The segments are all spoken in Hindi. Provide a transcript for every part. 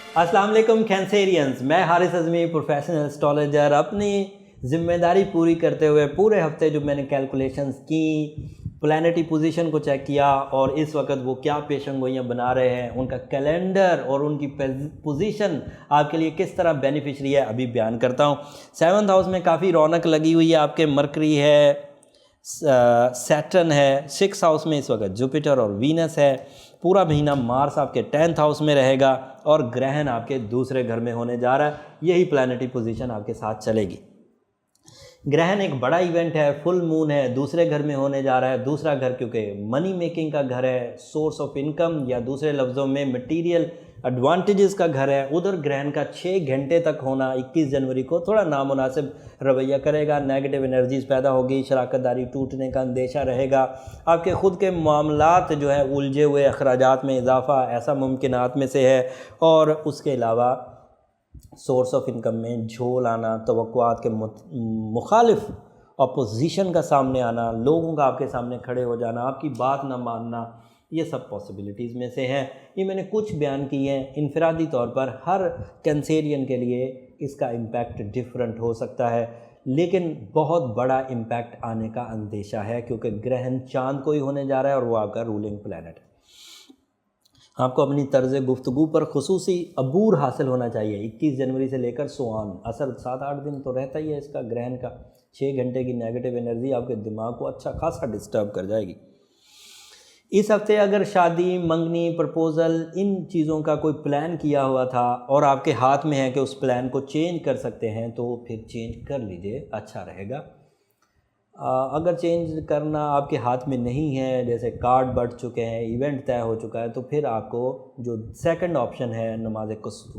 अस्सलाम वालेकुम कैंसेरियंस, मैं हारिस अज़मी प्रोफेशनल एस्ट्रोलॉजर। अपनी ज़िम्मेदारी पूरी करते हुए पूरे हफ्ते जो मैंने कैलकुलेशंस की, प्लैनेटरी पोजीशन को चेक किया और इस वक्त वो क्या पेशंगोइयाँ बना रहे हैं, उनका कैलेंडर और उनकी पोजीशन आपके लिए किस तरह बेनिफिशरी है, अभी बयान करता हूँ। 7th हाउस में काफ़ी रौनक लगी हुई है, आपके मरकरी है, सैटर्न है। 6th हाउस में इस वक्त जुपिटर और वीनस है। पूरा महीना मार्स आपके 10th हाउस में रहेगा और ग्रहण आपके दूसरे घर में होने जा रहा है। यही प्लैनेटरी पोजीशन आपके साथ चलेगी। ग्रहण एक बड़ा इवेंट है, फुल मून है, दूसरे घर में होने जा रहा है। दूसरा घर क्योंकि मनी मेकिंग का घर है, सोर्स ऑफ इनकम या दूसरे लफ्ज़ों में मटेरियल एडवांटेजेस का घर है। उधर ग्रहण का 6 घंटे तक होना 21 जनवरी को थोड़ा नामुनासिब रवैया करेगा, नेगेटिव एनर्जीज पैदा होगी, शराकतदारी टूटने का अंदेशा रहेगा। आपके ख़ुद के मामलात जो है उलझे हुए, अखराजात में इजाफा ऐसा मुमकिनात में से है। और उसके अलावा सोर्स ऑफ इनकम में झोल आना, तवक्कुआत के मुखालिफ अपोजिशन का सामने आना, लोगों का आपके सामने खड़े हो जाना, आपकी बात ना मानना, ये सब पॉसिबिलिटीज़ में से हैं। ये मैंने कुछ बयान किए हैं। इनफरादी तौर पर हर कैंसेरियन के लिए इसका इम्पैक्ट डिफरेंट हो सकता है, लेकिन बहुत बड़ा इम्पैक्ट आने का अंदेशा है क्योंकि ग्रहण चाँद को ही होने जा रहा है और वो आपका रूलिंग प्लैनेट है। आपको अपनी तर्ज गुफ्तगू पर खुसूसी अबूर हासिल होना चाहिए। 21 जनवरी से लेकर सोआन असर 7-8 दिन तो रहता ही है इसका ग्रहण का। 6 घंटे की नेगेटिव एनर्जी आपके दिमाग को अच्छा खासा डिस्टर्ब कर जाएगी। इस हफ्ते अगर शादी, मंगनी, प्रपोज़ल, इन चीज़ों का कोई प्लान किया हुआ था और आपके हाथ में है कि उस प्लान को चेंज कर सकते हैं, तो फिर चेंज कर लीजिए, अच्छा रहेगा। अगर चेंज करना आपके हाथ में नहीं है, जैसे कार्ड बढ़ चुके हैं, इवेंट तय हो चुका है, तो फिर आपको जो सेकंड ऑप्शन है नमाज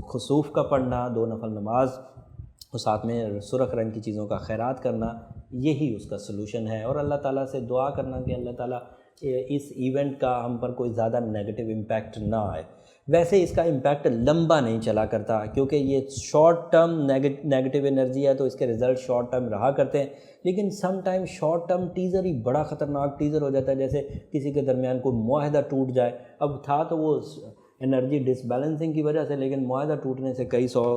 खुसूफ का पढ़ना, 2 नफल नमाज और साथ में सुरख रंग की चीज़ों का खैरात करना, यही उसका सलूशन है। और अल्लाह ताला से दुआ करना कि अल्लाह ताला इस इवेंट का हम पर कोई ज़्यादा नेगेटिव इम्पैक्ट ना आए। वैसे इसका इम्पैक्ट लंबा नहीं चला करता क्योंकि ये शॉर्ट टर्म नेगेटिव एनर्जी है, तो इसके रिज़ल्ट शॉर्ट टर्म रहा करते हैं। लेकिन some time short term teaser ही बड़ा ख़तरनाक टीज़र हो जाता है, जैसे किसी के दरमियान कोई मुआहदा टूट जाए। अब था तो वो एनर्जी डिसबैलेंसिंग की वजह से, लेकिन मुआहदा टूटने से कई 100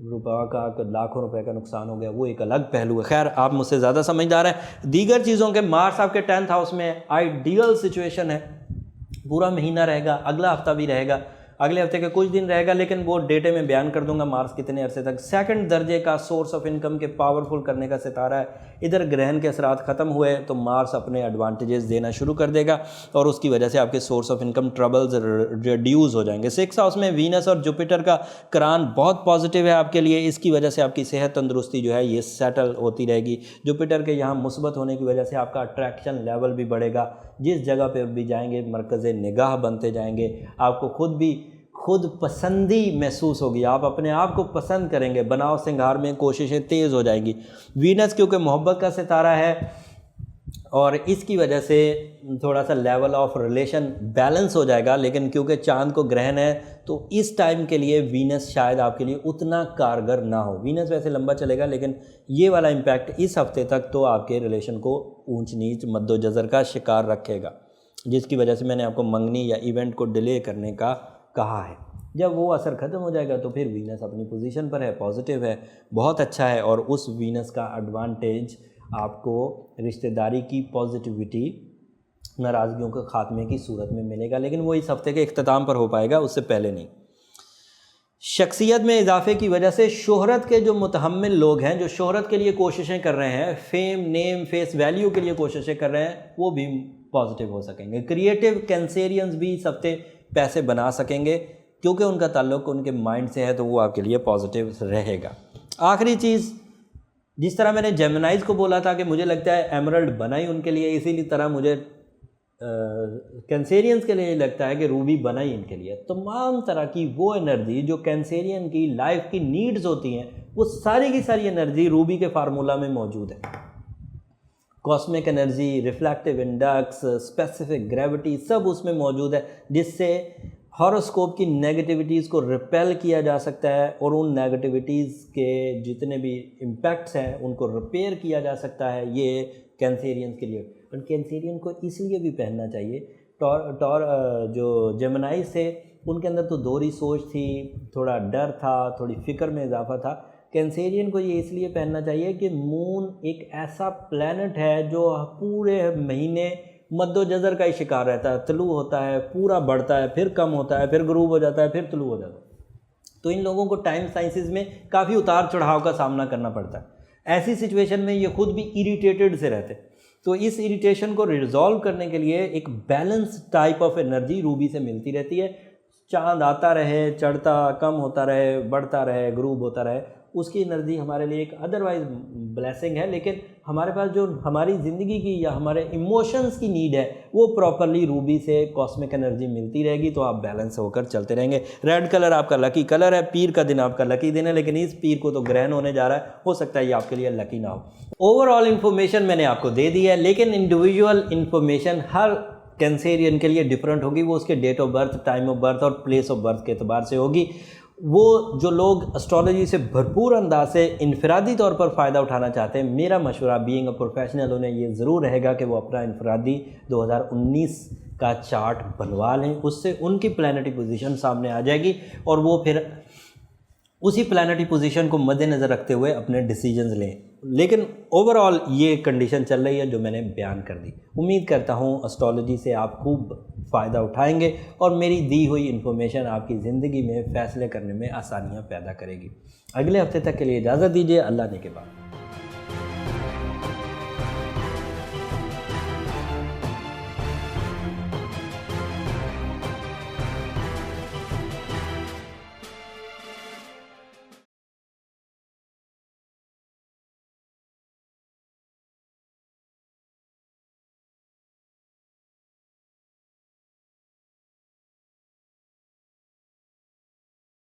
रुपये का, लाखों रुपए का नुकसान हो गया, वो एक अलग पहलू है। खैर, आप मुझसे ज़्यादा समझदार हैं। दीगर चीज़ों के मार्स आपके 10th हाउस में आइडियल सिचुएशन है। पूरा महीना रहेगा, अगला हफ्ता भी रहेगा, अगले हफ्ते के कुछ दिन रहेगा, लेकिन वो डेटे में बयान कर दूंगा मार्स कितने अरसे तक। सेकंड दर्जे का सोर्स ऑफ इनकम के पावरफुल करने का सितारा है। इधर ग्रहण के असरात ख़त्म हुए तो मार्स अपने एडवांटेजेस देना शुरू कर देगा और उसकी वजह से आपके source of income troubles reduce हो जाएंगे। 6th हाउस में वीनस और जुपिटर का करान बहुत पॉजिटिव है आपके लिए। इसकी वजह से आपकी सेहत तंदुरुस्ती जो है ये सेटल होती रहेगी। जुपिटर के यहाँ मुस्बत होने की वजह से आपका अट्रैक्शन लेवल भी बढ़ेगा। जिस जगह पर भी जाएंगे मरकज़ निगाह बनते जाएंगे। आपको खुद पसंदी महसूस होगी, आप अपने आप को पसंद करेंगे, बनाव सिंगार में कोशिशें तेज़ हो जाएंगी। वीनस क्योंकि मोहब्बत का सितारा है और इसकी वजह से थोड़ा सा लेवल ऑफ रिलेशन बैलेंस हो जाएगा, लेकिन क्योंकि चांद को ग्रहण है तो इस टाइम के लिए वीनस शायद आपके लिए उतना कारगर ना हो। वीनस वैसे लंबा चलेगा, लेकिन ये वाला इम्पैक्ट इस हफ्ते तक तो आपके रिलेशन को ऊंच नीच मद्दोजज़र का शिकार रखेगा, जिसकी वजह से मैंने आपको मंगनी या इवेंट को डिले करने का कहा है। जब वो असर ख़त्म हो जाएगा तो फिर वीनस अपनी पोजीशन पर है, पॉजिटिव है, बहुत अच्छा है। और उस वीनस का एडवांटेज आपको रिश्तेदारी की पॉजिटिविटी, नाराज़गियों के ख़ात्मे की सूरत में मिलेगा, लेकिन वो इस हफ्ते के इख्तिताम पर हो पाएगा, उससे पहले नहीं। शख्सियत में इजाफे की वजह से शोहरत के जो मुतहम्मिल लोग हैं, जो शोहरत के लिए कोशिशें कर रहे हैं, फेम, नेम, फेस वैल्यू के लिए कोशिशें कर रहे हैं, वो भी पॉजिटिव हो सकेंगे। क्रिएटिव कैंसेरियंस भी इस हफ्ते पैसे बना सकेंगे क्योंकि उनका ताल्लुक उनके माइंड से है, तो वो आपके लिए पॉजिटिव रहेगा। आखिरी चीज़, जिस तरह मैंने जेमिनाइज को बोला था कि मुझे लगता है एमरल्ड बना ही उनके लिए, इसी तरह मुझे कैंसेरियंस के लिए लगता है कि रूबी बना ही इनके लिए। तमाम तरह की वो एनर्जी जो कैंसेरियन की लाइफ की नीड्स होती हैं, वो सारी की सारी एनर्जी रूबी के फार्मूला में मौजूद है। Cosmic energy, reflective index, specific gravity, सब उसमें मौजूद है, जिससे हॉरोस्कोप की नेगेटिविटीज़ को रिपेल किया जा सकता है और उन नेगेटिविटीज़ के जितने भी इम्पैक्ट्स हैं उनको रिपेयर किया जा सकता है। ये कैंसेरियंस के लिए, पर कैंसेरियन को इसलिए भी पहनना चाहिए। जो जेमिनाई से उनके अंदर तो दोहरी सोच थी, थोड़ा डर था, थोड़ी फिक्र में इजाफा था। कैंसेरियन को ये इसलिए पहनना चाहिए कि मून एक ऐसा प्लैनेट है जो पूरे महीने मद्दोजज़र का ही शिकार रहता है, तलू होता है, पूरा बढ़ता है, फिर कम होता है, फिर ग्रूब हो जाता है, फिर तलू हो जाता है। तो इन लोगों को टाइम साइंसेस में काफ़ी उतार चढ़ाव का सामना करना पड़ता है। ऐसी सिचुएशन में ये खुद भी इरिटेटेड से रहते। तो इस इरिटेशन को रिजॉल्व करने के लिए एक balance type of energy Ruby से मिलती रहती है। चांद आता रहे, चढ़ता, कम होता रहे, बढ़ता रहे, ग्रूब होता रहे, उसकी एनर्जी हमारे लिए एक अदरवाइज ब्लेसिंग है। लेकिन हमारे पास जो हमारी ज़िंदगी की या हमारे इमोशंस की नीड है वो प्रॉपरली रूबी से कॉस्मिक एनर्जी मिलती रहेगी, तो आप बैलेंस होकर चलते रहेंगे। रेड कलर आपका लकी कलर है, पीर का दिन आपका लकी दिन है, लेकिन इस पीर को तो ग्रहण होने जा रहा है, हो सकता है ये आपके लिए लकी ना हो। ओवरऑल इन्फॉर्मेशन मैंने आपको दे दी है, लेकिन इंडिविजुअल इन्फॉर्मेशन हर कैंसेरियन के लिए डिफरेंट होगी। वो उसके date of birth, time of birth और प्लेस ऑफ बर्थ के एतबार से होगी। वो जो लोग एस्ट्रोलॉजी से भरपूर अंदाज से इनफरादी तौर पर फ़ायदा उठाना चाहते हैं, मेरा मशवरा बीइंग अ प्रोफेशनल उन्हें ये ज़रूर रहेगा कि वो अपना इनफरादी 2019 का चार्ट बनवा लें। उससे उनकी प्लैनेटरी पोजीशन सामने आ जाएगी और वो फिर उसी प्लैनेटरी पोजीशन को मद्देनज़र रखते हुए अपने डिसीजंस लें। लेकिन ओवरऑल ये कंडीशन चल रही है जो मैंने बयान कर दी। उम्मीद करता हूँ एस्ट्रोलॉजी से आप खूब फ़ायदा उठाएंगे और मेरी दी हुई इन्फॉर्मेशन आपकी ज़िंदगी में फ़ैसले करने में आसानियाँ पैदा करेगी। अगले हफ्ते तक के लिए इजाज़त दीजिए। अल्लाह ने के बाद।